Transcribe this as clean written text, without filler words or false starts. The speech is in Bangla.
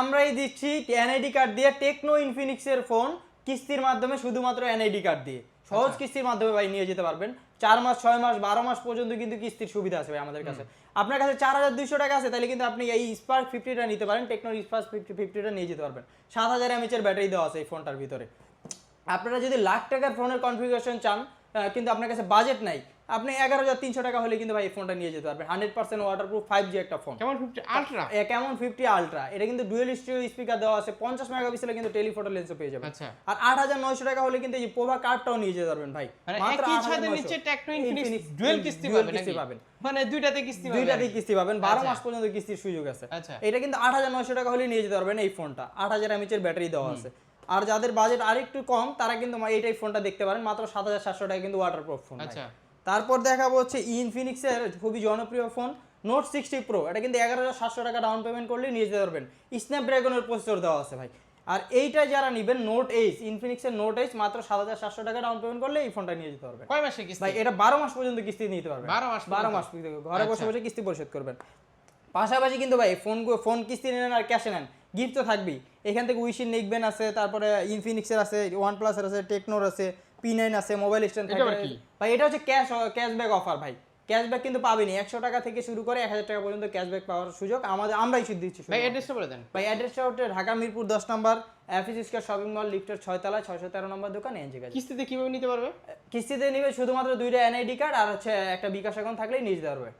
আমরাই দিচ্ছি এনআইডি কার্ড দিয়ে টেকনো ইনফিনিক্সের ফোন কিস্তির মাধ্যমে, শুধুমাত্র এনআইডি কার্ড দিয়ে সহজ কিস্তির মাধ্যমে ভাই নিয়ে যেতে পারবেন। 4 মাস 6 মাস 12 মাস পর্যন্ত কিন্তু কিস্তির সুবিধা আছে ভাই আমাদের কাছে। আপনার কাছে 4200 টাকা আছে, তাহলে কিন্তু আপনি এই স্পার্ক 50টা নিতে পারেন, টেকনোর স্পার্ক 50টা নিয়ে যেতে পারবেন। 7000 mAh এর ব্যাটারি দেওয়া আছে এই ফোনটার ভিতরে। আপনারা যদি লাখ টাকার ফোনের কনফিগারেশন চান, কিন্তু আপনার কাছে বাজেট নাই, আপনি 11300 টাকা হলে কিন্তু ভাই এই ফোনটা নিয়ে যেতে পারবেন। 100% ওয়াটারপ্রুফ 5G একটা ফোন। কেমন 50 আলট্রা? কেমন 50 আলট্রা, এটা কিন্তু ডুয়াল স্টিরিও স্পিকার দেওয়া আছে, 50 মেগাপিক্সেলের কিন্তু টেলিফটো লেন্সও পেয়ে যাবেন। আচ্ছা। আর 8900 টাকা হলে কিন্তু এই পোভা কার্ডটাও নিয়ে যেতে পারবেন ভাই। মানে মাত্র একই 8900 ছাদের নিচে টেকনো ইনফিনিক্স ডুয়াল কিস্তি পাবেন। মানে দুইটাতে কিস্তি পাবেন। দুইটাতেই কিস্তি পাবেন, 12 মাস পর্যন্ত কিস্তির সুযোগ আছে। আচ্ছা। এটা কিন্তু 8900 টাকা হলে নিয়ে যেতে পারবেন এই ফোনটা। 8000 mAh এর ব্যাটারি দেওয়া আছে। আর যাদের বাজেট আরেকটু কম তারা কিন্তু এইটাই ফোনটা দেখতে পারেন, মাত্র 7700 টাকা কিন্তু ওয়াটারপ্রুফ ফোন। আচ্ছা। তারপর দেখাবো হচ্ছে ইনফিনিক্সের খুবই জনপ্রিয় ফোন নোট 60 প্রো। এটা কিন্তু 11700 টাকা ডাউন পেমেন্ট করলে নিয়ে যেতে পারবেন। স্ন্যাপড্রাগনের প্রসেসর দেওয়া আছে ভাই। আর এইটা যারা নেবেন নোট এইচ, ইনফিনিক্সের নোট এইচ, মাত্র 7700 টাকা ডাউন পেমেন্ট করলে এই ফোনটা নিয়ে যেতে পারবেন। কয় মাসে কিস্তি? ভাই এটা 12 মাস পর্যন্ত কিস্তি নিতে পারবেন। 12 মাস ঘরে বসে বসে কিস্তি পরিশোধ করবেন। পাশাপাশি কিন্তু ভাই ফোন কিস্তি নেন আর ক্যাশে নেন, গিফট তো থাকবেই। এখান থেকে উইশিন নিকবেন আছে, তারপরে ইনফিনিক্সের আছে, ওয়ানপ্লাসের আছে, টেকনোর আছে, P9 আছে, মোবাইল স্ট্যান্ড থাকে ভাই। এটা হচ্ছে ক্যাশব্যাক অফার ভাই। ক্যাশব্যাক কিন্তু পাবেনই, 100 টাকা থেকে শুরু করে 1000 টাকা পর্যন্ত ক্যাশব্যাক পাওয়ার সুযোগ আমরাই দিচ্ছি। ভাই অ্যাড্রেসটা বলে দেন। ভাই অ্যাড্রেসটা হচ্ছে ঢাকা মিরপুর 10 নম্বর এফএস স্কয়ার শপিং মল লিফটের 6 তলায় 613 নম্বর দোকান এনজে গাজী। কিস্তিতে কিভাবে নিতে পারবে? কিস্তিতে নিবে শুধুমাত্র 2টা এনআইডি কার্ড আর হচ্ছে একটা বিকাশ অ্যাকাউন্ট থাকলেই নিয়ে যেতে পারবে।